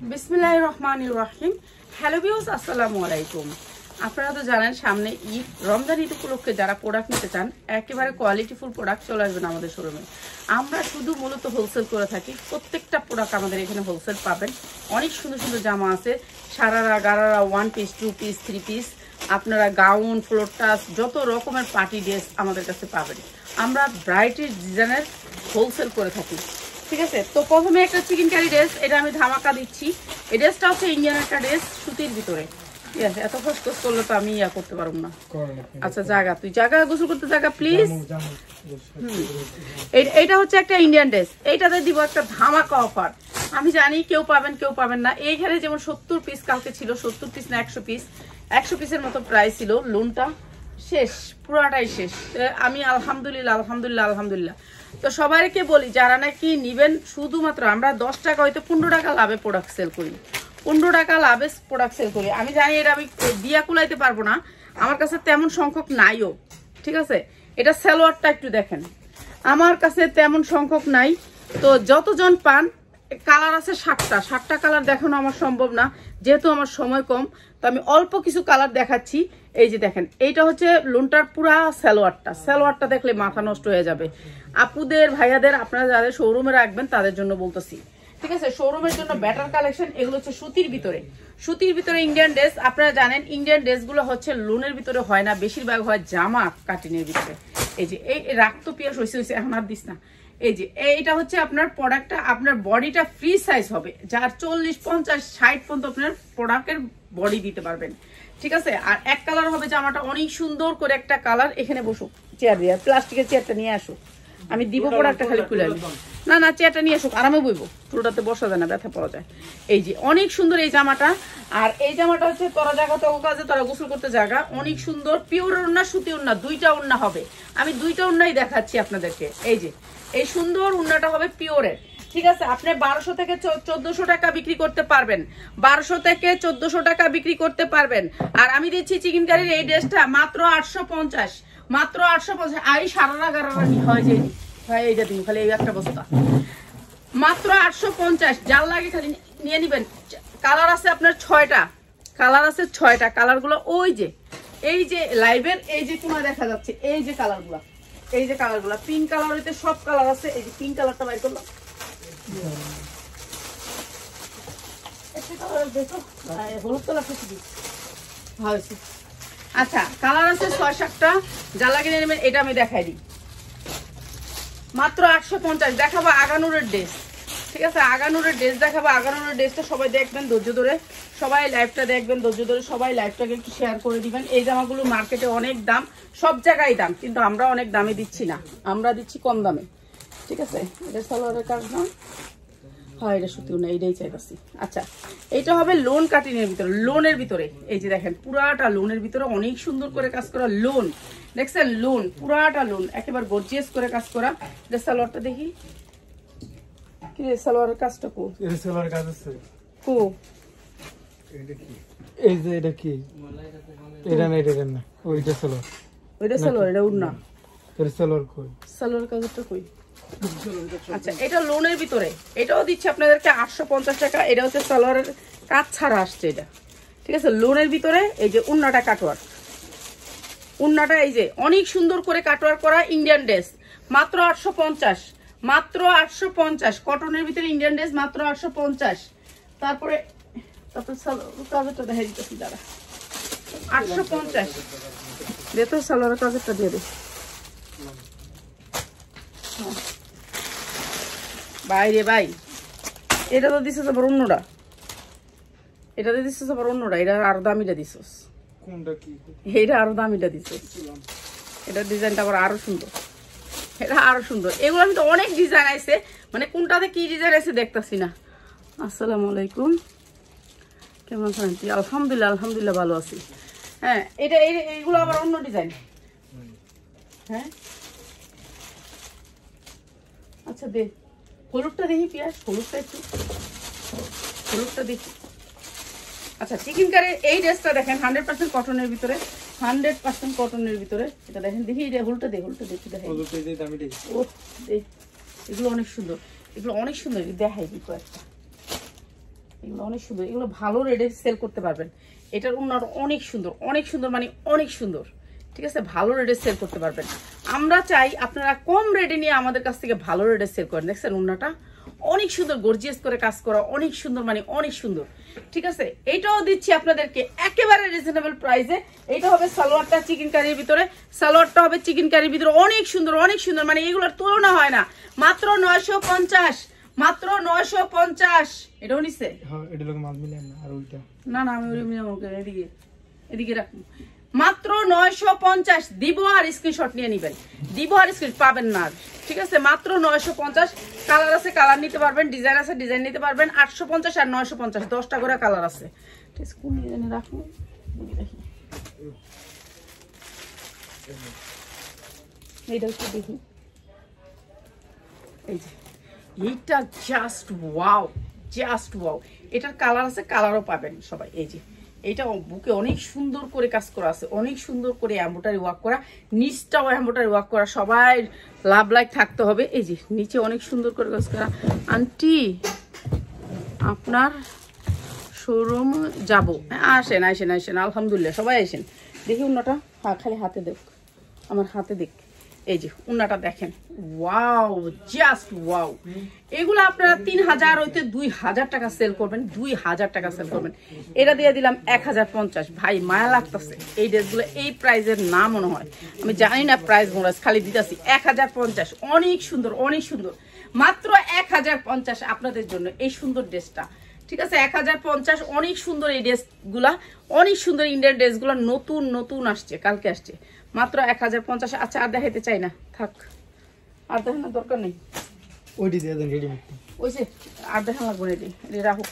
বিসমিল্লাহির রহমানির রহিম। Hello viewers, আসসালামু আলাইকুম। আপনারা তো জানেন সামনে ঈদ, রমজান ঈদ উপলক্ষে যারা প্রোডাক্ট নিতে চান একেবারে কোয়ালিটিফুল প্রোডাক্ট চলে আসবেন আমাদের শোরুমে। আমরা শুধু মূলত হোলসেল করে থাকি, প্রত্যেকটা প্রোডাক্ট আমাদের এখানে হোলসেল পাবেন। অনেক সুন্দর সুন্দর জামা আছে, sharara gharara, 1 piece 2 piece 3 piece, আপনারা গাউন, ফ্লোর টাচ, যত রকমের পার্টি ড্রেস আমাদের কাছে পাবেন। আমরা ভ্যারাইটি ডিজাইনের হোলসেল করে থাকি, ঠিক আছে। তো প্রথমে একটা চিকেন কারি ড্রেস, এটা আমি ধামাকা দিচ্ছি। এই ড্রেসটা হচ্ছে ইন্ডিয়ান একটা ড্রেস, সুতির ভিতরে, ঠিক আছে। এত খোঁজ করলে তো আমি করতে পারবো না। আচ্ছা জায়গা, তুই জায়গা গোসল করতে জায়গা প্লিজ। এইটা হচ্ছে একটা ইন্ডিয়ান ড্রেস, এইটাতে দিব একটা ধামাকা অফার। আমি জানি কেউ পাবেন কেউ পাবেন না। এইখানে যেমন 70 পিস কালকে ছিল, 70 পিস না 100 পিস, 100 পিসের মতো প্রাইস ছিল। লোনটা শেষ, পুরাটাই শেষ। আমি আলহামদুলিল্লাহ আলহামদুলিল্লাহ আলহামদুলিল্লাহ। তো সবাইকে বলি যারা নাকি নিবেন, শুধুমাত্র আমরা 10 টাকা হয়তো 15 টাকা লাভে প্রোডাক্ট সেল করি, 15 টাকা লাভে প্রোডাক্ট সেল করি। আমি জানি এটা আমি দিয়া কুলাইতে পারবো না, আমার কাছে তেমন সংখ্যক নাইও, ঠিক আছে। এটা সালোয়ারটা একটু দেখেন, আমার কাছে তেমন সংখ্যক নাই। তো যতজন পান, কালার আছে 60টা কালার দেখানো আমার সম্ভব না, যেহেতু আমার সময় কম। তো আমি অল্প কিছু কালার দেখাচ্ছি। এই যে দেখেন, এইটা হচ্ছে লোনটার পুরা সালোয়ারটা দেখলে মাথা নষ্ট হয়ে যাবে। আপুদের ভাইয়াদের আপনারা যাদের শোরুমে রাখবেন তাদের জন্য বলতেছি, ঠিক আছে। শোরুমের জন্য বেটার কালেকশন। এগুলো হচ্ছে সুতির ভিতরে ইন্ডিয়ান ড্রেস। আপনারা জানেন ইন্ডিয়ান ড্রেসগুলো হচ্ছে লোনের ভিতরে হয় না, বেশিরভাগ হয় জামা কাটিনের ভিতরে। এই যে এই রাক্ত পিয়াস হয়েছে এখন আর দিস না। এই যে এইটা হচ্ছে আপনার প্রোডাক্টটা, আপনার বডিটা ফ্রি সাইজ হবে, যার 40 50 60 পর্যন্ত আপনার প্রোডাক্টের বডি দিতে পারবেন, ঠিক আছে। আর এক কালার হবে জামাটা, অনেক সুন্দর করে একটা কালার। এখানে বসো, চেয়ার দিয়ে, প্লাস্টিকের চেয়ারটা নিয়ে আসো, আমি দিব প্রোডাক্টটা খালি খুলে আনি। না চেয়ারটা নিয়ে আসুক, আরামে বইবো, পুরোটাতে বসা যায় না, ব্যথা পাওয়া যায়। এই যে অনেক সুন্দর এই জামাটা। আর এই জামাটা হচ্ছে তোরা জায়গাতে কাজে তোরা গোসল করতে জায়গা, অনেক সুন্দর। পিওর ওড়না, সুতি ওড়না, দুইটা ওড়না হবে। আমি দুইটা ওড়নাই দেখাচ্ছি আপনাদেরকে। এই যে এই সুন্দর ওড়নাটা হবে পিওরের, ঠিক আছে। আপনি 1200 থেকে 1400 টাকা বিক্রি করতে পারবেন, 1200 থেকে 1400 টাকা বিক্রি করতে পারবেন। আর আমি দিচ্ছি চিকেন কারির এই ড্রেসটা মাত্র 850, মাত্র 850। আই সারারা গারারা হয় যে ভাই, এইটা দিন খালি এই একটা বস্তা, মাত্র 850। যার লাগে খালি নিয়ে নিবেন। কালার আছে আপনার 6টা, কালার আছে 6টা। কালারগুলো ওই যে এই যে লাইভের এই যে কোনা দেখা যাচ্ছে, এই যে কালারগুলো, এই যে কালারগুলো পিঙ্ক কালার হইতে সব কালার আছে। এই যে পিঙ্ক কালারটা বাইর করলাম, হলুদ কালার হয়েছে। আচ্ছা কালার আছে 6-7টা, যা লাগে নিয়ে নেবেন। এটা আমি দেখাই দিই, মাত্র 850। দেখাবো আগানুরের ড্রেস, ঠিক আছে। আগানুরের ড্রেস দেখাবো। আগানুরের ড্রেসটা সবাই দেখবেন ধৈর্য ধরে, সবাই লাইভটা দেখবেন ধৈর্য ধরে, সবাই লাইভটাকে একটু শেয়ার করে দিবেন। এই জামাগুলো মার্কেটে অনেক দাম, সব জায়গায় দাম, কিন্তু আমরা অনেক দামে দিচ্ছি না, আমরা দিচ্ছি কম দামে, ঠিক আছে। এটা সালোয়ারের কাজ না, হ্যাঁ এটা সত্যি না, এইটাই চাইতেছি। আচ্ছা এইটা হবে লোন কাটিংয়ের ভিতরে, লোনের ভিতরে। এই যে দেখেন পুরাটা লোনের ভিতরে অনেক সুন্দর করে কাজ করা লোন, দেখছেন লোন, পুরাটা লোন, একেবারে গর্জিয়াস করে কাজ করা। এটা সালোয়ারটা দেখি, কি রে সালোয়ারের কাজটা কো? এই সালোয়ারের কাজ আছে কো? এটা কি? এই যে এটা কি? এটা না, এটা না, ওইটা সালোয়ার, ওইটা সালোয়ার, এটা উড়না। এটা সালোয়ার কই? সালোয়ার কাজটা কই? আচ্ছা এটা লোনের ভিতরে, এটাও দিচ্ছে আপনাদেরকে 850 টাকা। এটা হচ্ছে সালোয়ারের কাজ ছাড়া আসছে এটা, ঠিক আছে। লোনের ভিতরে এই যে উন্নাটা কাটওয়ার, উন্নাটা এই যে অনেক সুন্দর করে কাটওয়ার করা ইন্ডিয়ান ড্রেস, মাত্র 850, মাত্র 850। কটনের ভিতরে ইন্ডিয়ান ড্রেস মাত্র 850। তারপরে কাজটা দেখা দিতেছি দাঁড়া, 850 দে তো, সালোয়ারের কাজটা দিয়ে দে বাইরে ভাই। এটা তো দিছিস আবার অন্যটা, এটাতে দিছিস আবার অন্যটা, এটা আরো দামিটা দিছিস। কোনটা কি? এটা আরো দামিটা দিছিস, এটার ডিজাইনটা আবার আরো সুন্দর, এটা আরো সুন্দর। এগুলো আমি তো অনেক ডিজাইন আছে, মানে কোনটাতে কি ডিজাইন আছে দেখতেছি না। আসসালামু আলাইকুম, কেমন আছেন? আলহামদুলিল্লাহ আলহামদুলিল্লাহ ভালো আছি। হ্যাঁ এটা এইগুলো আবার অন্য ডিজাইন। হ্যাঁ আচ্ছা দে হলুদটা দেখি, পিয়াজ হলুদটা একটু, হলুদটা দেখি। আচ্ছা চিকেন কারির এই ড্রেসটা দেখেন 100% কটনের ভিতরে, 100% কটনের ভিতরে। এটা দেখেন, দেখি এটা হলুদটা দে, হলুদটা দেখি দেখেন। ও এগুলো অনেক সুন্দর, এগুলো অনেক সুন্দর, দেখাই দিই কয়েকটা। এগুলো অনেক সুন্দর, এগুলো ভালো রেটে সেল করতে পারবেন। এটার উন্নত অনেক সুন্দর, অনেক সুন্দর, মানে অনেক সুন্দর, ঠিক আছে, ভালো রেটে সেল করতে পারবেন। আমরা চাই আপনারা কম রেটে নিয়ে আমাদের কাছ থেকে ভালো রেটে সেল করেন। দেখছেন উন্নাটা অনেক সুন্দর, গর্জিয়াস করে কাজ করা, অনেক সুন্দর, মানে অনেক সুন্দর, ঠিক আছে। এইটাও দিচ্ছি আপনাদেরকে একেবারে রিজনেবল প্রাইসে। এটা হবে সালোয়ারটা চিকেন কারির ভিতরে, সালোয়ারটা হবে চিকেন কারির ভিতরে, অনেক সুন্দর, অনেক সুন্দর, মানে এগুলোর তুলনা হয় না। মাত্র 950, মাত্র 950। এটাও নিচ্ছে এটা লোক মাল মিলে না আর ওইটা না না, আমি এদিকে এদিকে রাখবো। মাত্র 950 দিব, আর স্ক্রিনশট নিয়ে নিবেন, দিব আর স্ক্রিন পাবেন না, ঠিক আছে। মাত্র 950। কালার আছে, কালার নিতে পারবেন, ডিজাইন আছে, ডিজাইন নিতে পারবেন। 850 আর 950, 10টা করে কালার আছে। কোন ডিজাইনে রাখবো, এইটা একটু দেখি। এই যে এইটা জাস্ট ওয়াও, জাস্ট ওয়াও। এটার কালার আছে, কালারও পাবেন সবাই। এই যে এইটা বুকে অনেক সুন্দর করে কাজ করা আছে, অনেক সুন্দর করে এমব্রয়ডারি ওয়ার্ক করা, নিচটাও এমব্রয়ডারি ওয়ার্ক করা, সবাই লাভ লাইক থাকতে হবে। এই যে নিচে অনেক সুন্দর করে কাজ করা। আন্টি আপনার শোরুম যাব, আসেন আসেন আসেন, আলহামদুলিল্লাহ সবাই আসেন। দেখি উন্নাটা, হ্যাঁ খালি হাতে দেখ, আমার হাতে দেখ। এই যে উন্নাটা দেখেন, ওয়াও, জাস্ট ওয়াও। এগুলো আপনারা 3000 হইতে 2000 টাকা সেল করবেন, 2000 টাকা সেল করবেন। এটা দিয়ে দিলাম 1050। ভাই মায়া লাগতেছে এই ড্রেসগুলো এই প্রাইজের না মনে হয়, আমি জানি না প্রাইস মোরাজ, খালি দিতেছি 1050। অনেক সুন্দর, অনেক সুন্দর, মাত্র 1050 আপনাদের জন্য এই সুন্দর ড্রেসটা, ঠিক আছে। 1050, অনেক সুন্দর এই ড্রেসগুলা, অনেক সুন্দর ইন্ডিয়ান ড্রেসগুলো, নতুন নতুন আসছে, কালকে আসছে, মাত্র 1050। আচ্ছা আর দেখাইতে চাই না, থাক, আর দেখানোর দরকার নেই। ওইটি দিয়ে দেন রেডিমেড, ওই যে আর দেখানো লাগবে না, এটি রাখো।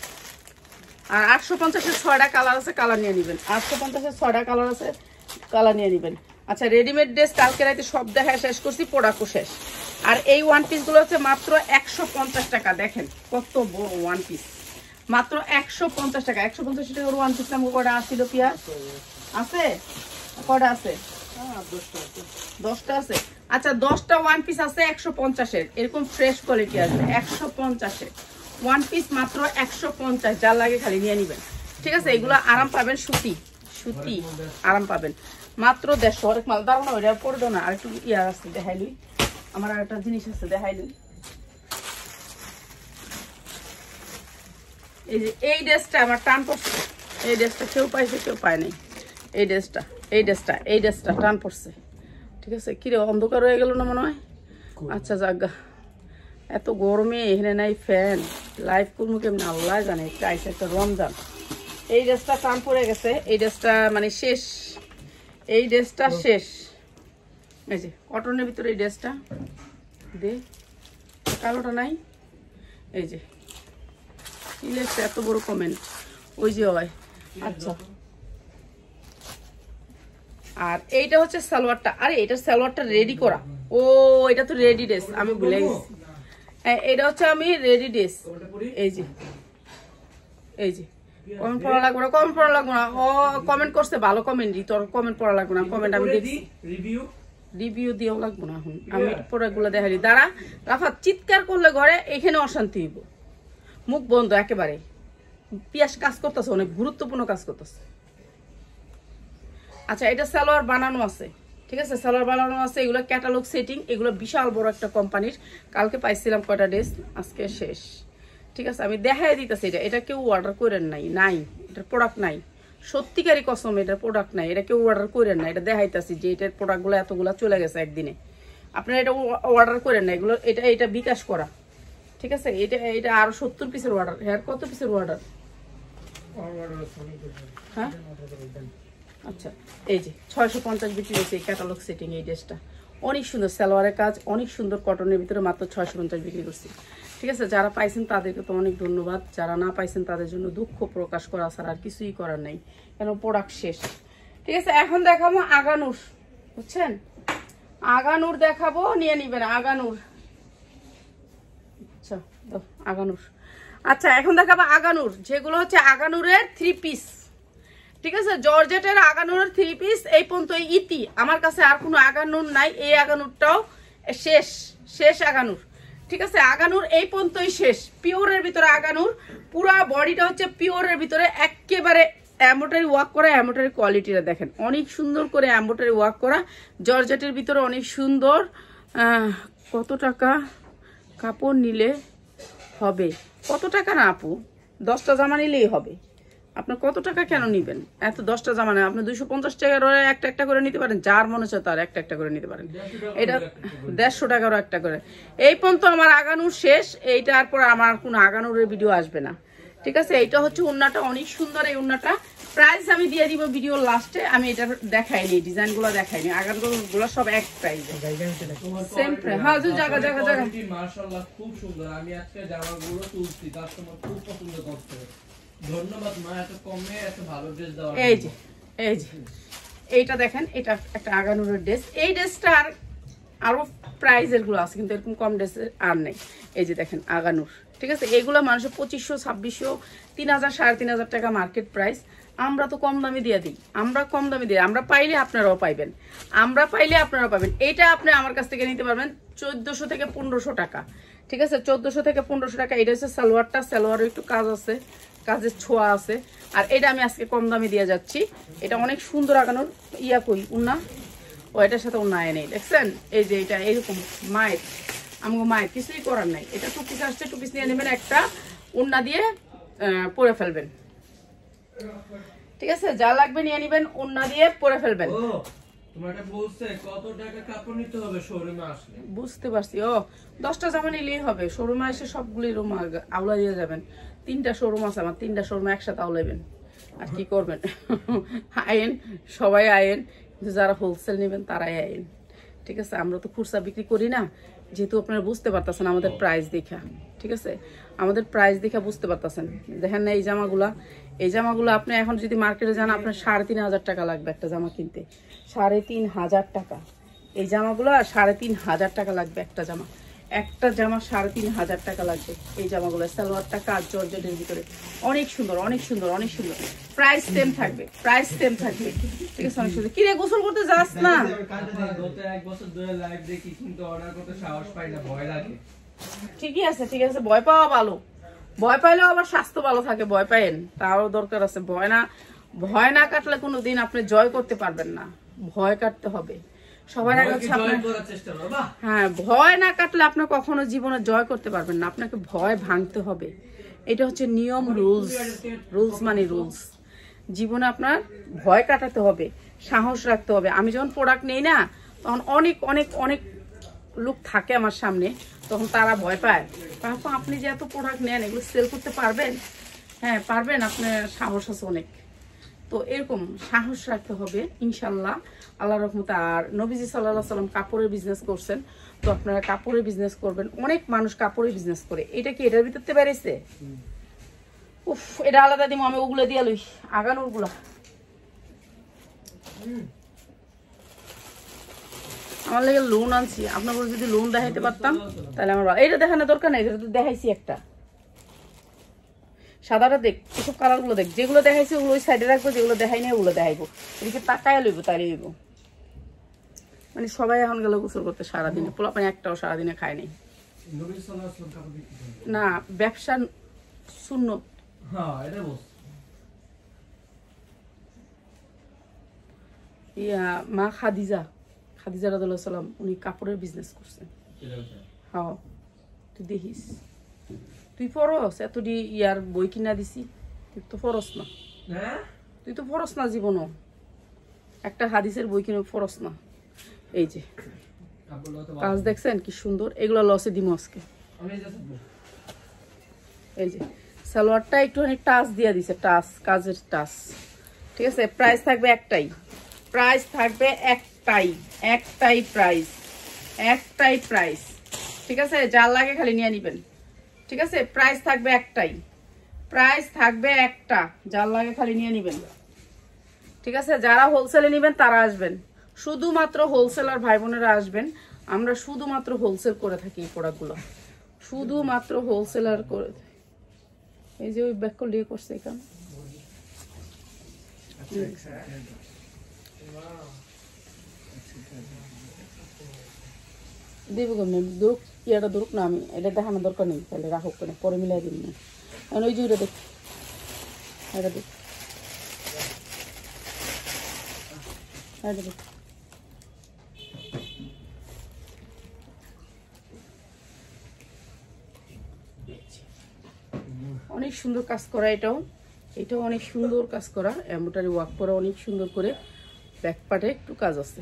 আর 850-এর 6টা কালার আছে, কালার নিয়ে নেবেন। 850-এর 6টা কালার আছে, কালার নিয়ে নেবেন। আচ্ছা রেডিমেড ড্রেস কালকে রাতে সব দেখা শেষ করছি, প্রোডাক্টও শেষ। আর এই ওয়ান পিসগুলো হচ্ছে মাত্র 150 টাকা। দেখেন কত বড় ওয়ান পিস, মাত্র 150 টাকা। 150 টাকার ওয়ান পিস নাম কটা আসছিল, পিয়া আছে, কটা আছে, 10টা আছে। আচ্ছা 10টা ওয়ান পিস আছে 150-এর, এরকম ফ্রেশ কোয়ালিটি আছে 150-এর ওয়ান পিস, মাত্র 150। যার লাগে খালি নিয়ে নিবেন, ঠিক আছে। এগুলো আরাম পাবেন, সুতি সুতি আরাম পাবেন, মাত্র 150। অনেক মাল দাও না, ওইটা পরে দাও না, আর একটু ইয়া আছে দেখাইলুই, আমার আর একটা জিনিস আছে দেখাইলুই। এই যে এই ড্রেসটা আমার টান পড়ছে, এই ড্রেসটা কেউ পাইছে কেউ পায় নাই। এই ড্রেসটা, এই ড্রেসটা, এই ড্রেসটা টান পড়ছে, ঠিক আছে। কিরে অন্ধকার হয়ে গেল না মনে হয়? আচ্ছা জাগা, এত গরমে এখানে নাই ফ্যান, লাইভ করবো কেমন আল্লাহ জানে। একটা আইসে একটা রমজান, এই ড্রেসটা টান পড়ে গেছে, এই ড্রেসটা মানে শেষ, এই ড্রেসটা শেষ। এই যে কটনের ভিতরে এই ড্রেসটা দে, কালোটা নাই। এই যে কি লেখছে, এত বড় কমেন্ট, ওই যে হয়। আচ্ছা আর এইটা হচ্ছে সালোয়ারটা, আরে এটা সালোয়ারটা রেডি করা, ও এটা তো রেডি ড্রেস, আমি ভুলে গেছি। এটা হচ্ছে আমি রেডি ড্রেস। এই যে এই যে কমেন্ট পড়া লাগবে না, কমেন্ট পড়া লাগবে না, ও কমেন্ট করছে ভালো কমেন্ট, তোর কমেন্ট পড়া লাগবে না, কমেন্ট আমি দেখছি, রিভিউ দিয়েও লাগবো না। এখন আমি প্রোডাক্টগুলো দেখাই, দাঁড়া রাফা, চিৎকার করলে ঘরে এখানে অশান্তি হইব, মুখ বন্ধ একেবারে। পিয়াস কাজ করতেছে, অনেক গুরুত্বপূর্ণ কাজ করতেছে। আচ্ছা এটা সালোয়ার বানানো আছে, ঠিক আছে, সালোয়ার বানানো আছে। এগুলো ক্যাটালগ সেটিং, এগুলো বিশাল বড় একটা কোম্পানির। কালকে পাইছিলাম কয়টা ড্রেস, আজকে শেষ, ঠিক আছে। আমি দেখাই দিতেছি, এটা কেউ অর্ডার করেন নাই, নাই এটার প্রোডাক্ট নাই, সত্যিকারই কসম এটার প্রোডাক্ট নাই, এটা কেউ অর্ডার করেন না। এটা দেখাইতেছি যে এটার প্রোডাক্টগুলো এতগুলো চলে গেছে একদিনে, আপনারা এটা অর্ডার করেন না। এগুলো এটা বিকাশ করা, ঠিক আছে। এটা আরো 70 পিসের অর্ডার। হ্যাঁ কত পিসের অর্ডার? হ্যাঁ আচ্ছা এই যে 650 বিক্রি হয়েছে এই ক্যাটালগ সেটিং। এই ড্রেসটা অনেক সুন্দর, সালোয়ারের কাজ অনেক সুন্দর, কটনের ভিতরে মাত্র 650 বিক্রি করছি, ঠিক আছে। যারা পাইছেন তাদেরকে তো অনেক ধন্যবাদ, যারা না পাইছেন তাদের জন্য দুঃখ প্রকাশ করা ছাড়া আর কিছুই করার নেই, কেন প্রোডাক্ট শেষ, ঠিক আছে। এখন দেখাবো আগানুর, বুঝছেন, আগানুর দেখাবো, নিয়ে নিবেন আগানুর। আচ্ছা আগানুর, আচ্ছা এখন দেখাবো আগানুর, যেগুলো হচ্ছে আগানুরের 3 পিস, ঠিক আছে। জর্জেটের আগানুরের 3 পিস এই পর্যন্ত ইতি, আমার কাছে আর কোনো আগানুর নাই। এই আগানুরটাও শেষ, শেষ আগানুর, ঠিক আছে, আগানুর এই পর্যন্তই শেষ। পিওরের ভিতরে আগানুর পুরা বডিটা হচ্ছে পিওরের ভিতরে একেবারে এমব্রয়ডারি ওয়ার্ক করা, এমব্রয়ডারি কোয়ালিটিটা দেখেন অনেক সুন্দর করে এমব্রয়ডারি ওয়ার্ক করা, জর্জেটের ভিতরে অনেক সুন্দর। কত টাকা কাপড় নিলে হবে? কত টাকা না আপু, 10টা জামা নিলেই হবে। আপনার কত টাকা কেন নিবেন? এত 10টা জামা নেই, আপনি 250 টাকার একটা একটা করে নিতে পারেন, যার মনে হচ্ছে তার একটা একটা করে নিতে পারেন। এটা 150 টাকারও একটা করে। এই পর্যন্ত আমার আগানুর শেষ, এইটার পর আমার কোনো আগানুরের ভিডিও আসবে না। ঠিক আছে, এইটা হচ্ছে ওড়নাটা অনেক সুন্দর। এই ওড়নাটা প্রাইস আমি দিয়ে দিব ভিডিও লাস্টে, আমি এটা দেখাইনি, ডিজাইনগুলো দেখাইনি, আগানুরগুলো সব এক প্রাইসে সেম প্রাইস। হ্যাঁ জায়গা জায়গা জায়গা মাশাআল্লাহ খুব সুন্দর। আমি আজকে জামাগুলো তুলছি, কাস্টমার খুব পছন্দ করছে। ধন্যবাদ মা, এত কমে এত ভালো ড্রেস দেওয়ার জন্য। এই যে এইটা দেখেন, এটা একটা আগানুরের ড্রেস। এই ড্রেসটার আরো প্রাইজের গুলো আছে, কিন্তু এরকম কম ড্রেসের আর নেই। এই যে দেখেন আগানুর, ঠিক আছে, এগুলো মানুষের 2500, 2600, 3000, 3500 টাকা মার্কেট প্রাইস। আমরা তো কম দামে দিয়ে দিই, আমরা কম দামে দিই, আমরা পাইলে আপনারাও পাইবেন, আমরা পাইলে আপনারাও পাবেন। এটা আপনি আমার কাছ থেকে নিতে পারবেন 1400 থেকে 1500 টাকা। ঠিক আছে, 1400 থেকে 1500 টাকা। এটা হচ্ছে সালোয়ারটা, সালোয়ারের একটু কাজ আছে, কাজের ছোঁয়া আছে। আর এটা আমি আজকে কম দামে দিয়ে যাচ্ছি। এটা অনেক সুন্দর আগানোর ইয়া কই উন্না, ও এটার সাথে উন্না নেই, দেখছেন? এই যে এটা এইরকম মায়ের, আমাকে মায়ের কিছুই করার নাই। এটা 2 পিস আসছে, 2 পিস নিয়ে নেবেন, একটা উন্না দিয়ে পরে ফেলবেন। ঠিক আছে, যা লাগবে নিয়ে নেবেন, উন্না দিয়ে পরে ফেলবেন। বুঝতে পারছি। ও 10টা জামা নিলেই হবে, শোরুমে এসে সবগুলি রুম আউলা দিয়ে যাবেন। 3টা শোরুম আছে আমার, 3টা শোরুমে একসাথে আউলাইবেন। আর কি করবেন, আয়েন, সবাই আয়েন, কিন্তু যারা হোলসেল নেবেন তারাই আয়েন। ঠিক আছে, আমরা তো খুচরা বিক্রি করি না, যেহেতু আপনারা বুঝতে পারতেছেন আমাদের প্রাইস দেখা। ঠিক আছে, আমাদের প্রাইস দেখা বুঝতে পারতেছেন। দেখেন না এই জামাগুলা, এই জামাগুলো আপনি এখন যদি মার্কেটে যান, আপনার 3500 টাকা লাগবে একটা জামা কিনতে, 3500 টাকা। এই জামাগুলো 3500 টাকা লাগবে একটা জামা, একটা জামা 3500 টাকা লাগবে। এই জামাগুলো সালোয়ারটা কাজ জর্জেটের ভিতরে অনেক সুন্দর, অনেক সুন্দর, অনেক সুন্দর। প্রাইস সেম থাকবে, প্রাইস সেম থাকবে। ঠিক আছে, অনেক সুন্দর। কিরে গোসল করতে যাস না? ঠিকই আছে, ঠিক আছে, ভয় পাওয়া ভালো, ভয় পাইলেও আবার স্বাস্থ্য ভালো থাকে। ভয় পাইন, তারও দরকার আছে। ভয় না কাটলে কোনোদিন আপনি জয় করতে পারবেন না, ভয় কাটতে হবে সবার আগে। হ্যাঁ, ভয় না কাটলে আপনি কখনো জীবনে জয় করতে পারবেন না, আপনাকে ভয় ভাঙতে হবে। এটা হচ্ছে নিয়ম, রুলস। রুলস মানে রুলস। জীবনে আপনার ভয় কাটাতে হবে, সাহস রাখতে হবে। আমি যখন প্রোডাক্ট নেই না, তখন অনেক অনেক অনেক লোক থাকে আমার সামনে, তখন তারা ভয় পায়, তারপর আপনি যে এত প্রোডাক্ট নেন, এগুলো সেল করতে পারবেন? হ্যাঁ পারবেন, আপনার সাহস আছে অনেক। তো এরকম সাহস রাখতে হবে ইনশাল্লাহ, আল্লাহর রহমতে। আর নবীজি সাল্লাল্লাহু আলাইহি সাল্লাম কাপড়ের বিজনেস করছেন, তো আপনারা কাপড়ের বিজনেস করবেন। অনেক মানুষ কাপড়ের বিজনেস করে। এটা কি এটার ভিতরতে বেরিয়েছে? উফ, এটা আলাদা দিব আমি, ওগুলো দিয়ে লই আগানোর গুলা। আমার লাগে লোন আনছি, আপনাকে যদি লোন দেখাইতে পারতাম তাহলে আমার ভালো। এইটা দেখানোর দরকার নেই, এটা তো দেখাইছি একটা। সাদাটা দেখ, এসব কালার গুলো দেখ, যেগুলো দেখাইছি ওগুলো ওই সাইডে রাখবো, যেগুলো দেখাই নাই ওগুলো দেখাইবো। এদিকে তাকায় লইবো, তাই লইব। মানে সবাই এখন গেল গোসল করতে সারাদিনে, পোলাপানি একটাও সারাদিনে খায় নাই। না, ব্যবসা শূন্য। ইয়া মা খাদিজা রাদিয়াল্লাহু সাল্লাম, উনি কাপড়ের বিজনেস করছেন। হ্যাঁ, তুই দেখিস, তুই ফরস এতটি ইয়ার বই কিনা দিছি, তুই তো ফরস না, তুই তো ফরস না জীবনও, একটা হাদিসের বই কিনে ফরস না। এই যে কাজ দেখছেন কি সুন্দর, এগুলো লসে দিমো আজকে। এই যে সালোয়ারটা একটুখানি টাচ দিয়ে দিছে, টাচ, কাজের টাচ। ঠিক আছে, প্রাইস থাকবে একটাই, প্রাইস থাকবে একটাই, একটাই প্রাইস, একটাই প্রাইস। ঠিক আছে, যার লাগে খালি নিয়ে নিবেন। ঠিক আছে, প্রাইস থাকবে একটাই, প্রাইস থাকবে একটা, যার লাগে খালি নিয়ে নিবেন। ঠিক আছে, যারা হোলসেলে নিবেন তারা আসবেন, শুধুমাত্র হোলসেলার ভাই বোনেরা আসবেন। আমরা শুধুমাত্র হোলসেল করে থাকি এই প্রোডাক্টগুলো, শুধুমাত্র হোলসেলার করে। এই যে ওই ব্যাক লিয়ে করছে এখানে, দেবো কেমনি দুরুক ইয়াটা দুরুক না, আমি এটা দেখানোর দরকার নেই, তাহলে রাখো কেন, পরে মিলাই দিন না। এখন ওই যে ওইটা দেখ, এটা দেখ, এটা দেখ। অনেক সুন্দর কাজ করা, এটাও অনেক সুন্দর কাজ করা, এমব্রয়ডারি ওয়ার্ক করা অনেক সুন্দর করে, ব্যাক পার্টে একটু কাজ আছে।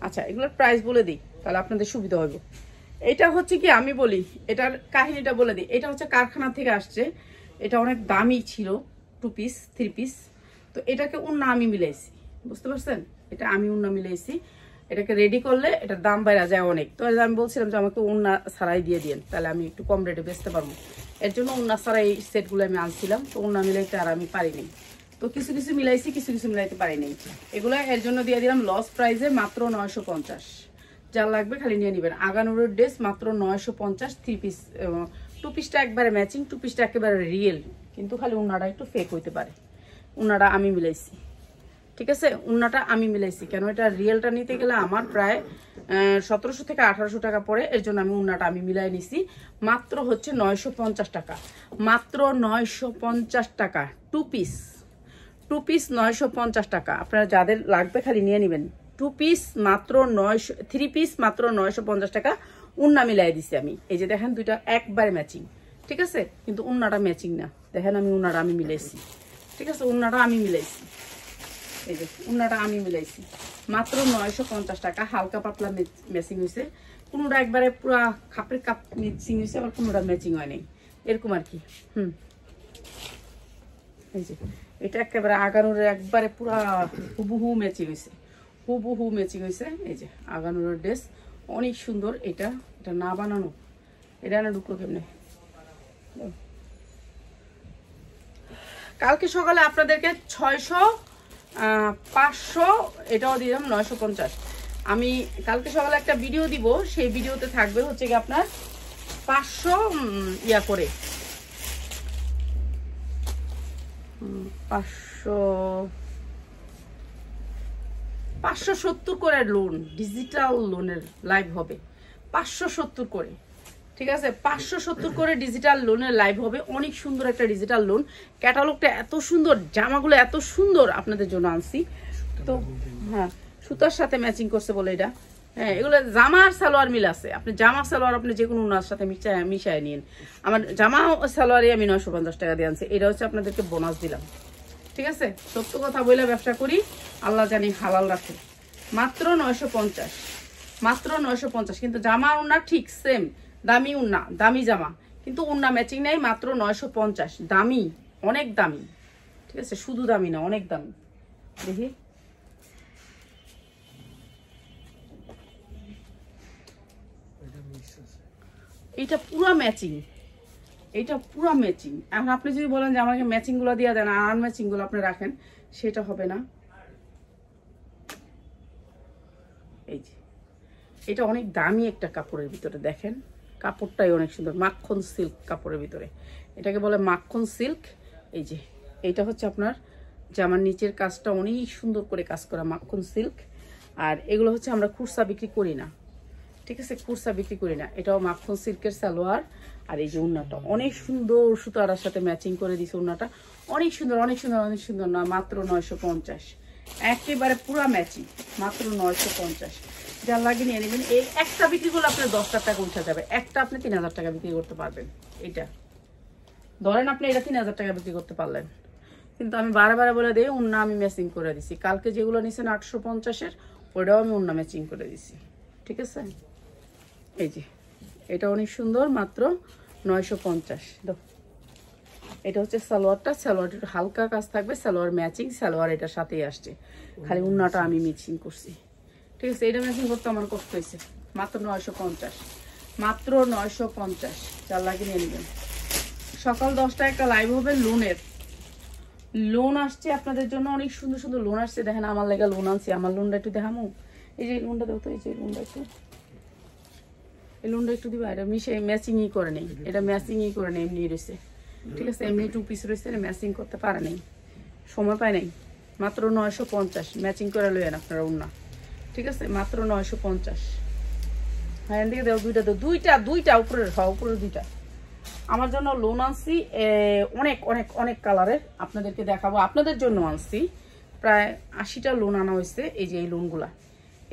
আচ্ছা, এগুলোর প্রাইস বলে দিই তাহলে আপনাদের সুবিধা হবে। এটা হচ্ছে কি, আমি বলি এটার কাহিনীটা বলে দিই। এটা হচ্ছে কারখানা থেকে আসছে, এটা অনেক দামি ছিল, 2 পিস 3 পিস। তো এটাকে উন্না আমি মিলাইছি, বুঝতে পারছেন, এটা আমি উন্না মিলাইছি। এটাকে রেডি করলে এটার দাম বাইরে যায় অনেক। তো আমি বলছিলাম যে আমাকে উন্না ছাড়াই দিয়ে দিন, তাহলে আমি একটু কম রেটে বেচতে পারবো। এর জন্য উন্না ছাড়াই এই সেটগুলো আমি আনছিলাম। তো উন্না মিলাইতে আর আমি পারিনি, তো কিছু কিছু মিলাইছি, কিছু কিছু মিলাইতে পারিনি। এগুলো এর জন্য দিয়ে দিলাম লস প্রাইসে মাত্র 950। যার লাগবে খালি নিয়ে নেবেন। আগানুরের ড্রেস মাত্র 950, 3 পিস। 2 পিসটা একবারে ম্যাচিং, 2 পিসটা একেবারে রিয়েল, কিন্তু খালি উন্নাটা একটু ফেক হইতে পারে। উন্নাটা আমি মিলাইছি, ঠিক আছে, উন্নাটা আমি মিলাইছি। কেন, এটা রিয়েলটা নিতে গেলে আমার প্রায় 1700 থেকে 1800 টাকা পড়ে। এর জন্য আমি উন্নাটা আমি মিলাই নিছি। মাত্র হচ্ছে 950 টাকা, মাত্র 950 টাকা। 2 পিস 950 টাকা। আপনারা যাদের লাগবে খালি নিয়ে নেবেন। 2 পিস মাত্র 3 পিস মাত্র 950 টাকা। উন্না মিলাই দিছি আমি। এই যে দেখেন, দুইটা একবারে ম্যাচিং, ঠিক আছে, কিন্তু উন্নাটা ম্যাচিং না। দেখেন, আমি উন্নাটা আমি মিলাইছি, ঠিক আছে, উন্নাটা আমি মিলাইছি। এই যে উন্নাটা আমি মিলাইছি মাত্র 950 টাকা। হালকা পাতলা ম্যাচিং হয়েছে, কোনোটা একবারে পুরা খাপের কাপ ম্যাচিং হয়েছে, আবার কোনোটা ম্যাচিং হয় নাই, এরকম আর কি। এই যে এটা একেবারে আগানোর একবারে পুরা হুবহু ম্যাচিং হয়েছে, হুবহু ম্যাচিং হয়েছে। এই যে আগানোর ড্রেস অনেক সুন্দর। এটা না বানানো, এটা না ঢুকলো কেমনে। কালকে সকালে আপনাদেরকে 600, 500, এটাও দিলাম 950। আমি কালকে সকালে একটা ভিডিও দিব, সেই ভিডিওতে থাকবে হচ্ছে কি আপনার 500 ইয়া করে, 570 করে লোন, ডিজিটাল লোনের লাইভ হবে 570 করে, ঠিক আছে, 570 করে ডিজিটাল লোনের লাইভ হবে। অনেক সুন্দর একটা ডিজিটাল লোন, ক্যাটালগটা এত সুন্দর, জামাগুলো এত সুন্দর, আপনাদের জন্য আনছি। তো হ্যাঁ, সুতার সাথে ম্যাচিং করছে বলে এটা। হ্যাঁ, এগুলো জামার সালোয়ার মিল আছে। আপনি জামা সালোয়ার আপনি যে কোনো উনার সাথে মিশায় নিন। আমার জামা সালোয়ারে আমি 950 টাকা দিয়ে আনছি। এটা হচ্ছে আপনাদেরকে বোনাস দিলাম, ঠিক আছে। সত্য কথা বলে ব্যবসা করি, আল্লাহ জানি হালাল রাখে। মাত্র 950, মাত্র 950। কিন্তু জামা উন্না ঠিক সেম, দামি উন্না, দামি জামা, কিন্তু উন্না ম্যাচিং নেই। মাত্র 950, দামি, অনেক দামি, ঠিক আছে, শুধু দামি না, অনেক দামি। দেখি, এটা পুরা ম্যাচিং, এটা পুরা ম্যাচিং। এখন আপনি যদি বলেন যে আমাকে ম্যাচিং গুলো দিয়ে দেন, আর ম্যাচিং গুলো আপনি রাখেন, সেটা হবে না। এই যে এটা অনেক দামি একটা কাপড়ের ভিতরে, দেখেন কাপড়টাই অনেক সুন্দর, মাখন সিল্ক কাপড়ের ভিতরে, এটাকে বলে মাখন সিল্ক। এই যে এটা হচ্ছে আপনার জামার নিচের কাজটা অনেক সুন্দর করে কাজ করা, মাখন সিল্ক। আর এগুলো হচ্ছে আমরা খুচরা বিক্রি করি না, ঠিক আছে, খুচরা বিক্রি করি না। এটাও মাখন সিল্কের সালোয়ার। আর এই যে উন্নাটা অনেক সুন্দর, সুতার সাথে ম্যাচিং করে দিছে। উন্নাটা অনেক সুন্দর, অনেক সুন্দর, অনেক সুন্দর। না, মাত্র 950, একেবারে পুরা ম্যাচিং, মাত্র 950। যার লাগে নিয়ে নেবেন। এই একটা বিক্রি করলে আপনার 10,000 টাকা উঠে যাবে। একটা আপনি 3000 টাকা বিক্রি করতে পারবেন। এটা ধরেন আপনি এটা 3000 টাকা বিক্রি করতে পারলেন, কিন্তু আমি বারে বলে দিই উন্না আমি ম্যাচিং করে দিছি। কালকে যেগুলো নিছেন 850-এর, ওটাও আমি উন্না ম্যাচিং করে দিছি, ঠিক আছে। এই যে এটা অনেক সুন্দর, মাত্র 950। এটা হচ্ছে সালোয়ারটা, সালোয়ার একটু হালকা কাজ থাকবে, সালোয়ার ম্যাচিং, সালোয়ার এটার সাথেই আসছে, খালি উন্নাটা আমি ম্যাচিং করছি, ঠিক আছে। এটা ম্যাচিং করতে আমার কষ্ট হয়েছে। মাত্র 950, মাত্র 950। যার লাগে নিয়ে নেবেন। সকাল 10টায় একটা লাইভ হবে লোনের, লোন আসছে আপনাদের জন্য, অনেক সুন্দর সুন্দর লোন আসছে। দেখেন আমার লেগে লোন আনছি, আমার লোনটা একটু দেখামো। এই যে লোনটা দেখো তো, এই যে লোনটা একটু, এই লোনটা একটু দিবা। এটা ম্যাচিংই করে নেই, এটা ম্যাচিংই করে নেই, এমনি রয়েছে, ঠিক আছে, এমনি 2 পিস রয়েছে, ম্যাচিং করতে পারে নাই, সময় পায় নাই। মাত্র 950, ম্যাচিং করে লইয়েন আপনারা উন্না, ঠিক আছে, মাত্র 950। হ্যাঁ এদিকে দাও, দুইটা দাও, দুইটা উপরের, হ্যাঁ উপরের দুইটা। আমার জন্য লোন আনছি অনেক অনেক অনেক কালারের, আপনাদেরকে দেখাবো, আপনাদের জন্য আনছি প্রায় 80টা লোন আনা হয়েছে। এই যে এই লোনগুলা,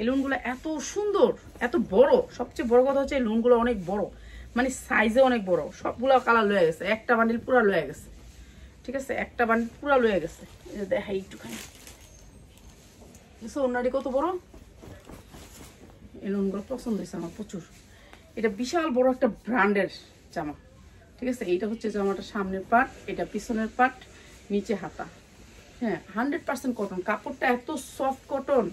এই লোনগুলো এত সুন্দর, এত বড়, সবচেয়ে বড় কথা হচ্ছে এই লোনগুলো অনেক বড়, মানে সাইজে অনেক বড়। সবগুলো কালার লয়ে গেছে, একটা বান্ডিল পুরা লয়ে গেছে, ঠিক আছে, একটা বান্ডিল পুরা লয়ে গেছে। এই যে দেখাই একটুখানি, ওনাটি কত বড়। এই লোনগুলো পছন্দ হয়েছে আমার প্রচুর। এটা বিশাল বড় একটা ব্র্যান্ডের জামা, ঠিক আছে। এইটা হচ্ছে জামাটা সামনের পার্ট, এটা পিছনের পার্ট, নিচে হাতা। হ্যাঁ 100% কটন, কাপড়টা এত সফট কটন,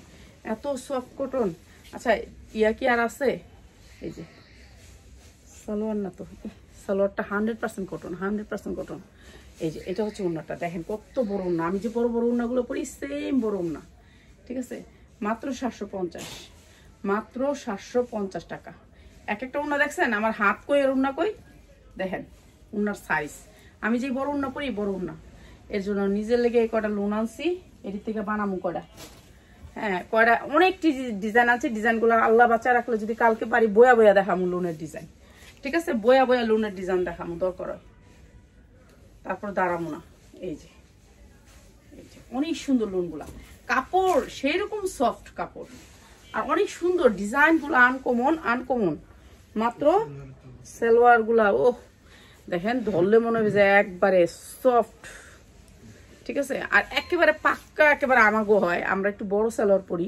এত সফট কটন। আচ্ছা ইয়া কি আর আছে? এই যে সালোয়ার, না তো সালোয়ারটা 100% কটন, 100% কটন। এই যে এটা হচ্ছে ওড়নাটা, দেখেন কত বড় ওড়না। আমি যে বড় বড় ওড়নাগুলো পরি সেম বড় ওড়না, ঠিক আছে। মাত্র 750, মাত্র 750 টাকা। এক একটা ওড়না দেখছেন আমার হাত কই আর ওড়না কই, দেখেন ওড়নার সাইজ। আমি যে বড় ওড়না পরি বড় ওড়না, এর জন্য নিজের লেগে এই কটা লোন আনছি, এর থেকে বানামু কটা। হ্যাঁ কয়টা অনেক ডিজাইন আছে, ডিজাইনগুলো আল্লাহ বাঁচা রাখলে যদি কালকে পারি বয়া বয়া দেখামু লোনের ডিজাইন, ঠিক আছে, বয়া বয়া লোনের ডিজাইন দেখামু দরকার হয়, তারপর দাঁড়ামু না। এই যে অনেক সুন্দর লোনগুলা, কাপড় সেই রকম সফট কাপড়, আর অনেক সুন্দর ডিজাইনগুলো, আনকমন আনকমন। মাত্র সালোয়ার গুলা ও দেখেন ধরলে মনে হবে যে একবারে সফট, ঠিক আছে। আর একেবারে পাক্কা, একেবারে আমাগো হয়, আমরা একটু বড় সালোয়ার পরি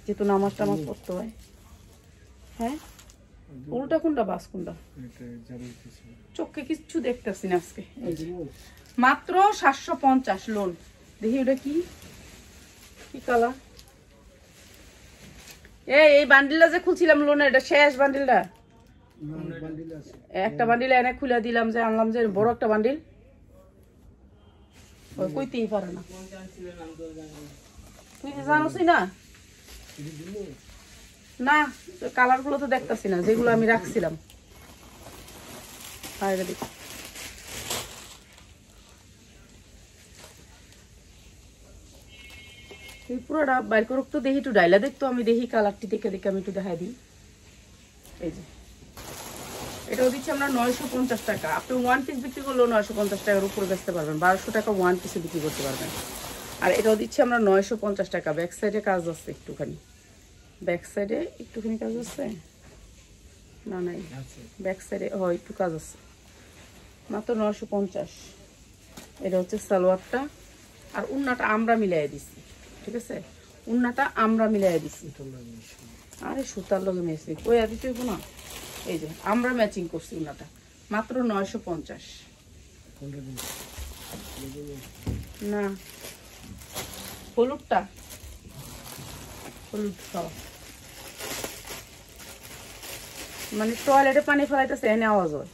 যেহেতু নামাজ টামাজ পড়তে হয়। হ্যাঁ উল্টা কোনটা বাস কোনটা, চোখে কিচ্ছু দেখতেছি না আজকে। এই যে মাত্র 750 লোন। দেখি ওটা কি কি কালার। এই বান্ডিলটা যে খুলছিলাম লোনের, এটা শেষ বান্ডিলটা, একটা বান্ডিল এনে খুলে দিলাম, যে আনলাম যে বড় একটা বান্ডিল, ওই কইতেই পারে না। তুই জানোসই না, না কালার গুলো তো দেখতেছি না, যেগুলো আমি রাখছিলাম। পুরোটা বাইর করুক তো, দেখি একটু ডাইলা দেখতো, আমি দেখি কালারটি দেখে দেখে আমি একটু দেখাই দিই। এই যে এটাও দিচ্ছি আমরা 950 টাকা। আপনি 1 পিস বিক্রি করলেও 950 টাকার উপরে বেচতে পারবেন, 1200 টাকা 1 পিসে বিক্রি করতে পারবেন। আর এটাও দিচ্ছি আমরা 950 টাকা। ব্যাক সাইডে কাজ আছে একটুখানি, ব্যাক সাইডে একটুখানি কাজ আছে, না নাই ব্যাক সাইডে হয় একটু কাজ আছে, মাত্র 950। এটা হচ্ছে সালোয়ারটা, আর উন্নাটা আমরা মিলাই দিছি, ঠিক আছে, উন্নাটা আমরা মিলাই দিছি। আরে সুতার লগে মেসি কই আর দিতে হইব না। এই যে আমরা ম্যাচিং করছি উন্নাটা, মাত্র 950। না হলুদটা, হলুদ খাওয়া মানে টয়লেটে পানি ফেলাইতেছে এনে আওয়াজ হয়।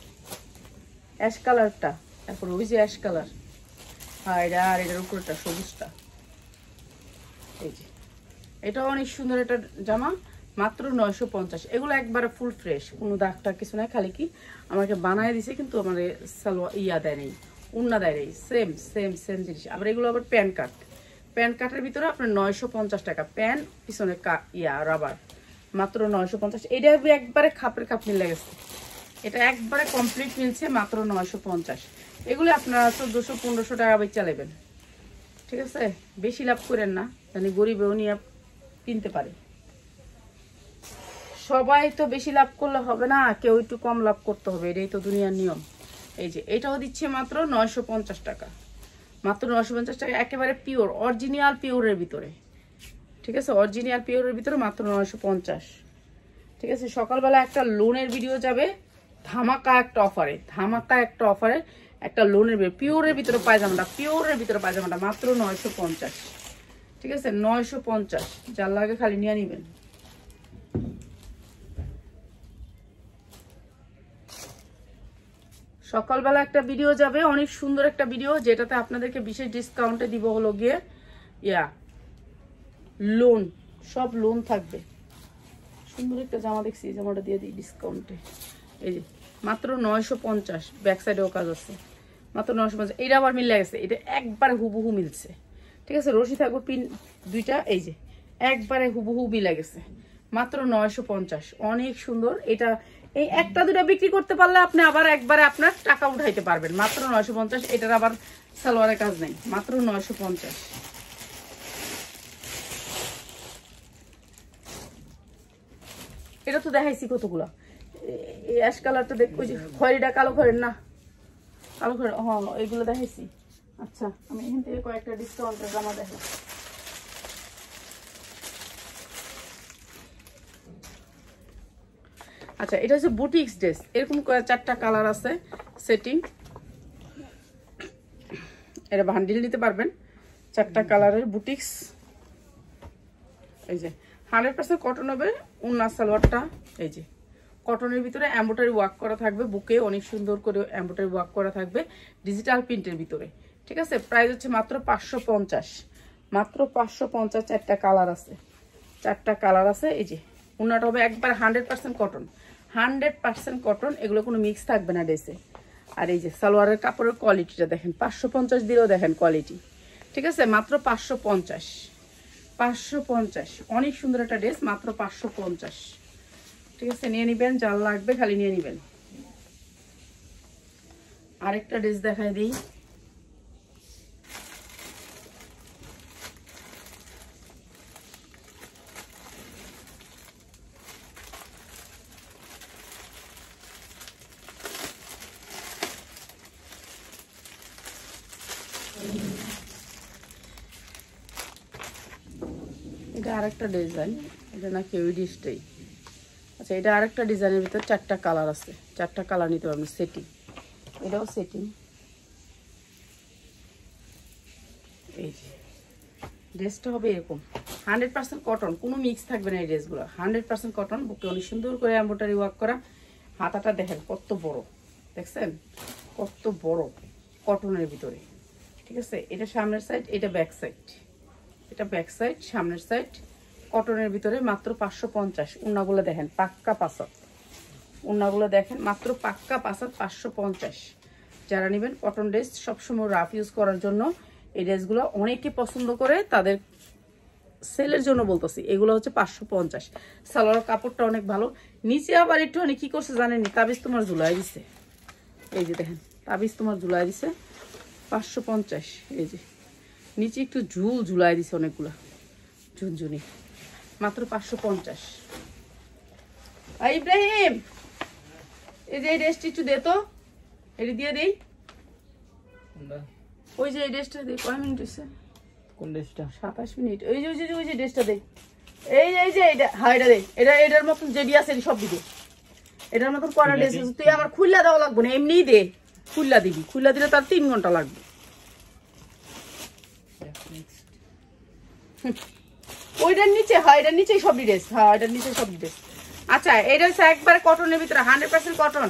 অ্যাশ কালারটা, তারপর ওই যে অ্যাশ কালার, হ্যাঁ এটা, আর এটার উপরটা সবুজটা। এই যে এটাও অনেক সুন্দর একটা জামা, মাত্র 950। এগুলো একবারে ফুল ফ্রেশ, কোনো দাগটা কিছু নাই, খালি কি আমাকে বানায় দিছে, কিন্তু আমার সালোয়ার ইয়া দেয় নেই, উন্না দেয় নেই, সেম সেম সেম জিনিস। আবার এগুলো আবার প্যান কাট, প্যান কাটের ভিতরে আপনার 950 টাকা, প্যান পিছনে ইয়া রাবার, মাত্র 950। এটা একবারে খাপের খাপ মিলে গেছে, এটা একবারে কমপ্লিট মিলছে, মাত্র 950। এগুলো আপনারা 1400-1500 টাকা বেচে চালাবেন, ঠিক আছে, বেশি লাভ করেন না, জানি গরিবেও নিয়ে কিনতে পারে। সবাই তো বেশি লাভ করলে হবে না, কেউ একটু কম লাভ করতে হবে, এটাই তো দুনিয়ার নিয়ম। এই যে এটাও দিচ্ছে মাত্র 950 টাকা, মাত্র 950 টাকা, একেবারে পিওর অরিজিনাল পিওরের ভিতরে, ঠিক আছে, অরিজিনাল পিওরের ভিতরে মাত্র 950, ঠিক আছে। সকালবেলা একটা লোনের ভিডিও যাবে, ধামাকা একটা অফারে, ধামাকা একটা অফারে একটা লোনের পিওরের ভিতরে পায়জামাটা, পিওরের ভিতরে পায়জামাটা মাত্র 950, ঠিক আছে, 950। যার লাগে খালি নিয়ে নিবেন। সকালবেলা একটা ভিডিও যাবে, অনেক সুন্দর একটা ভিডিও, যেটাতে আপনাদেরকে বিশেষ ডিসকাউন্টে দিব হলো গিয়ে ইয়া লোন, সব লোন থাকবে। সুন্দর একটা জামা দেখছি, জামাটা দিয়ে দিই ডিসকাউন্টে। এই যে মাত্র 950, ব্যাক সাইডেও কাজ আছে, মাত্র 950। এটা আবার মিলে গেছে, এটা একবারে হুবহু মিলছে, ঠিক আছে, রশি থাকবে পিন দুইটা, এই যে একবারে হুবহু মিলে গেছে, মাত্র 950। অনেক সুন্দর। এটা এই একটা দুটা বিক্রি করতে পারলে আপনি আবার একবারে আপনার টাকা উঠাইতে পারবেন। মাত্র 950। এটার আবার সালোয়ারের কাজ নেই, মাত্র 950। এটা তো দেখাইছি কতগুলা। এই অ্যাশ কালারটা দেখ, ওই যে খয়েরিটা কালো খয়ের না, কালো খয়ের, হ্যাঁ এইগুলো দেখাইছি। আচ্ছা আমি এখান থেকে কয়েকটা ডিসকাউন্টের জামা দেখাই। আচ্ছা এটা হচ্ছে বুটিক্স ড্রেস, এরকম 4টা কালার আছে সেটিং। এটা বান্ডিল নিতে পারবেন, 4টা কালারের বুটিক্স। এই যে 100% কটন হবে। উন্নাস সালোয়ারটা এই যে কটনের ভিতরে এমব্রয়ডারি ওয়ার্ক করা থাকবে, বুকে অনেক সুন্দর করে এমব্রয়ডারি ওয়ার্ক করা থাকবে ডিজিটাল প্রিন্টের ভিতরে। ঠিক আছে, প্রাইস হচ্ছে মাত্র 550, মাত্র 550। 4টা কালার আছে, 4টা কালার আছে। এই যে উন্নাটা হবে একবার 100% কটন, 100% কটন, এগুলো কোনো মিক্স থাকবে না ড্রেসে। আর এই যে সালোয়ারের কাপড়ের কোয়ালিটিটা দেখেন, 550 দিলেও দেখেন কোয়ালিটি। ঠিক আছে, মাত্র 550, 550। অনেক সুন্দর একটা ড্রেস, মাত্র 550। ঠিক আছে, নিয়ে নিবেন, যার লাগবে খালি নিয়ে নিবেন। আরেকটা ড্রেস দেখাই দিই। এটা আরেকটা ডিজাইন, এটা নাকি ওই ডিসটাই। আচ্ছা এটা আরেকটা ডিজাইনের ভিতর 4টা কালার আছে, 4টা কালার নিতে পারবেন। সেটিং, এটাও সেটিং। এই যে ড্রেসটা হবে এরকম 100% কটন, কোনো মিক্স থাকবে না এই ড্রেসগুলো। 100% কটন, বুকে অনেক সুন্দর করে এমব্রয়ডারি ওয়ার্ক করা। হাতাটা দেখেন কত বড়, দেখছেন কত বড় কটনের ভিতরে। ঠিক আছে, এটা সামনের সাইড, এটা ব্যাক সাইড, এটা ব্যাক সাইড, সামনের সাইড কটনের ভিতরে। মাত্র 550। উন্নাগুলো দেখেন পাক্কা পাসাত, উন্নাগুলো দেখেন মাত্র পাক্কা পাসাত, 550। যারা নেবেন কটন ড্রেস সবসময় রাফ ইউজ করার জন্য এই ড্রেসগুলো অনেকে পছন্দ করে, তাদের সেলের জন্য বলতেছি। এগুলো হচ্ছে 550। সালোয়ার কাপড়টা অনেক ভালো। নিচে আবার একটু কি করছে জানেনি, তাবিজ তোমার ঝুলাই দিছে। এই যে দেখেন তাবিজ তোমার ঝুলাই দিছে, 550। এই যে নিচে একটু ঝুল ঝুলাই দিছে অনেকগুলা ঝুনঝুনি, মাত্র 550। ইব্রাহিম এই যে এই ড্রেসটি একটু দে তো, এটি দিয়ে দেই। ওই যে এই ড্রেসটা দে, কয় মিনিট হয়েছে? কোন ড্রেসটা? 27 মিনিট। ওই যে ওই যে ড্রেসটা দে, এই যে এটা, হ্যাঁ এটা দে। এটার মতন যেটি আছে সব দিকে, এটার মতন করা ড্রেস। তুই আমার খুল্লা দেওয়া লাগবে না, এমনিই দে, খুল্লা দিবি। খুল্লা দিলে তার 3 ঘন্টা লাগবে। ওইটার নিচে, হ্যাঁ এটার নিচেই সব ড্রেস, হ্যাঁ এটার নিচে সব ড্রেস। আচ্ছা এটা হচ্ছে একবারে কটনের ভিতরে 100% কটন।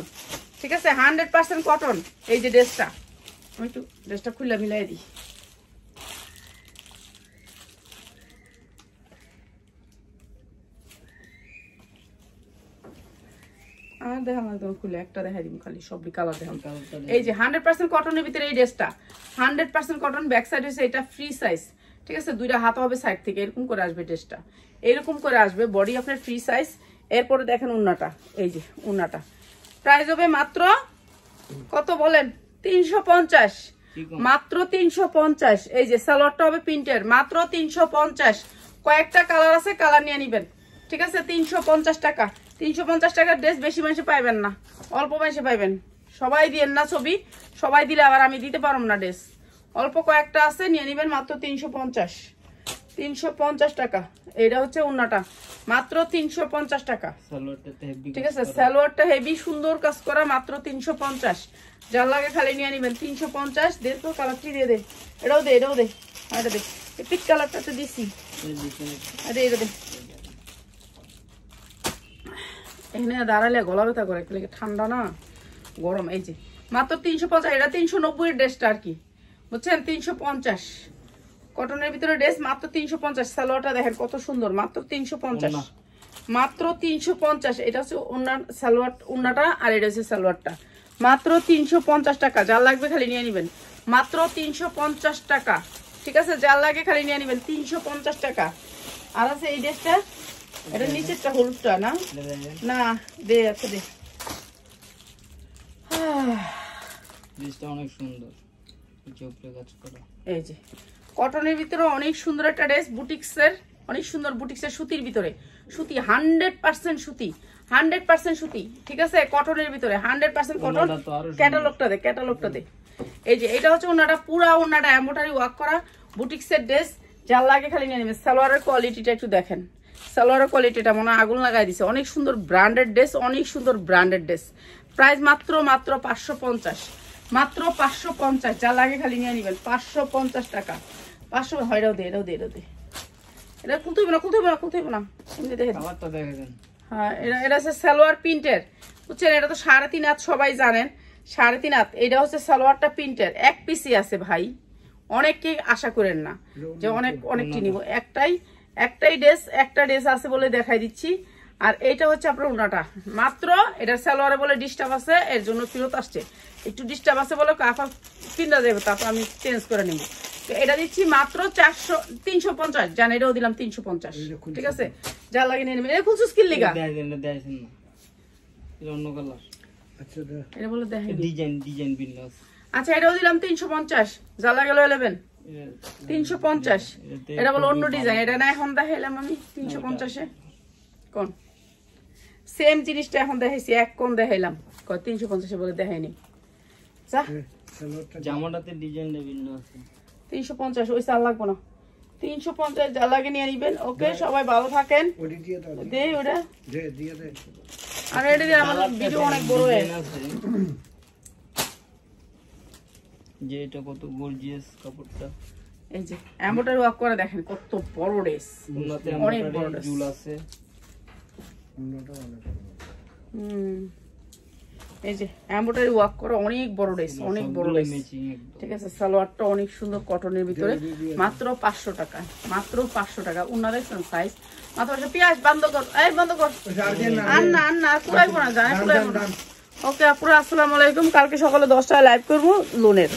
ঠিক আছে, 100% কটন। এই যে ড্রেসটা, আমি একটু ড্রেসটা খুলে মিলাই দিই। আর দেখাম না, তোমার খুলে একটা দেখাই দিন খালি, সবই কালার দেখাম। এই যে 100% কটনের ভিতরে এই ড্রেসটা, 100% কটন। ব্যাক সাইড হচ্ছে এটা ফ্রি সাইজ। ঠিক আছে, 2টা হাত হবে সাইড থেকে, এরকম করে আসবে ড্রেসটা, এরকম করে আসবে। বডি আপনার ফ্রি সাইজ। এরপরে দেখেন উন্নাটা, এই যে উন্নাটা প্রাইস হবে মাত্র কত বলেন? 350, মাত্র 350। এই যে সালোয়ারটা হবে প্রিন্টের, মাত্র 350। কয়েকটা কালার আছে, কালার নিয়ে নিবেন। ঠিক আছে, 350 টাকা। 350 টাকার ড্রেস বেশি মানুষে পাইবেন না, অল্প মানুষে পাইবেন। সবাই দিয়েন না ছবি, সবাই দিলে আবার আমি দিতে পারব না ড্রেস। অল্প কয়েকটা আছে, নিয়ে নিবেন মাত্র 350, 350 টাকা। এটা হচ্ছে উন্নাটা, মাত্র 350 টাকা। ঠিক আছে, সালোয়ারটা হেভি সুন্দর কাজ করা, মাত্র 350। যার লাগে খালি নিয়ে নিবেন 350। দে তো কালারটি দিয়ে দে, এটাও দে, এটাও দে, এটা দে, পিক কালারটা তো দিছি, এটা দে। এখানে দাঁড়ালে গলা ব্যথা করে, ঠান্ডা না গরম। এই যে মাত্র 350। এটা 390 এর ড্রেসটা আর কি, বুঝছেন? 350 কটনের ভিতরে ড্রেস, মাত্র 350। সালোয়ারটা দেখেন কত সুন্দর, মাত্র 350, মাত্র 350। এটা হচ্ছে ওনার সালোয়ার, ওনাটা, আর এটা হচ্ছে সালোয়ারটা, মাত্র 350 টাকা। যার লাগবে খালি নিয়ে নিবেন, মাত্র 350 টাকা। ঠিক আছে, যার লাগে খালি নিয়ে নিবেন, 350 টাকা। আর আছে এই ড্রেসটা, এটা নিচেরটা হলুদটা না? না দে, আচ্ছা দে। জিনিসটা অনেক সুন্দর, উপরে কাজ করা। এই যে কটনের ভিতরে অনেক সুন্দর একটা ড্রেস, বুটিক্সের, অনেক সুন্দর বুটিক্সের, সুতির ভিতরে, সুতি 100% সুতি, 100% সুতি, ঠিক আছে? কটনের ভিতরে 100% কটন। ক্যাটালগটা দে, ক্যাটালগটা দে। এই যে এটা হচ্ছে ওনাটা, পুরা ওনাটা এমব্রয়ডারি ওয়ার্ক করা বুটিক্সের ড্রেস, যার লাগে খালি নিয়ে নেবেন। সালোয়ারের কোয়ালিটিটা একটু দেখেন, সালোয়ারের কোয়ালিটিটা মনে হয় আগুন লাগাই দিছে। অনেক সুন্দর ব্র্যান্ডেড ড্রেস, অনেক সুন্দর ব্র্যান্ডেড ড্রেস। প্রাইস মাত্র 550, মাত্র 550, যা লাগে খালি নিয়ে নেবেন। 550 টাকা, 500। হয় এটাও দে, এটাও দে, এটাও দে। এটা খুলতে হবে না, খুলতে হবে না, খুলতে হবে না, এমনি দেখে দেন। হ্যাঁ, এটা হচ্ছে সালোয়ার প্রিন্টের, বুঝছেন? এটা তো 3.5 হাত, সবাই জানেন 3.5 হাত। এটা হচ্ছে সালোয়ারটা প্রিন্টের, এক পিসি আছে ভাই, অনেককে আশা করেন না যে অনেকটি নিব। একটাই ড্রেস, একটা ড্রেস আছে বলে দেখাই দিচ্ছি। আর এইটা হচ্ছে আপনার ওনাটা, মাত্র এটা সালোয়ারে বলে ডিস্টার্ব আছে, এর জন্য ফেরত আসছে। একটু ডিস্টার্ব আছে বলে কাফা কিনা যাবে, তারপর আমি চেঞ্জ করে নেব। তো এটা দিচ্ছি মাত্র 350, জান এটাও দিলাম 350, ঠিক আছে? যা লাগে নিয়ে নেবেন। এটা খুলছো স্কিল লিগা, অন্য কালার। আচ্ছা এটা বলে দেখেন ডিজাইন বিন্যাস। আচ্ছা এটাও দিলাম 350, যা লাগে লয়ে নেবেন 350। এটা বলে অন্য ডিজাইন, এটা না এখন দেখাইলাম আমি 350-এ। কোন সেম জিনিসটা এখন দেখাইছি, এক কোন দেখাইলাম, 350-এ বলে দেখাইনি। যা জামাটাতে ডিজাইনটা ভিন্ন আছে। 350, ওই চাল লাগবো না, 350 যা লাগে নিয়ে নিবেন। ওকে, সবাই ভালো থাকেন। দে ওটা, আর এটা দিয়ে আমাদের ভিডিও অনেক বড় হয়ে যে এটা কত গর্জিয়াস কাপড়টা। এই যে এমব্রয়ডারি ওয়ার্ক করে দেখেন, কত বড় ড্রেস, অনেক বড় ড্রেস। ঝুল আছে, এই যে এমব্রয়ডারি ওয়ার্ক করা অনেক বড় ড্রেস, অনেক বড় ড্রেস, ঠিক আছে? সালোয়ারটা অনেক সুন্দর কটনের ভিতরে, মাত্র 500 টাকা, মাত্র 500 টাকা। উন্না দেখছেন সাইজ মাত্র। পেঁয়াজ বন্ধ কর, এই বন্ধ কর, আন্না কুড়াইবো না, জানে কুড়াইবো না। ওকে আপুরা, আসসালামু আলাইকুম। কালকে সকালে 10টায় লাইভ করবো লোনের।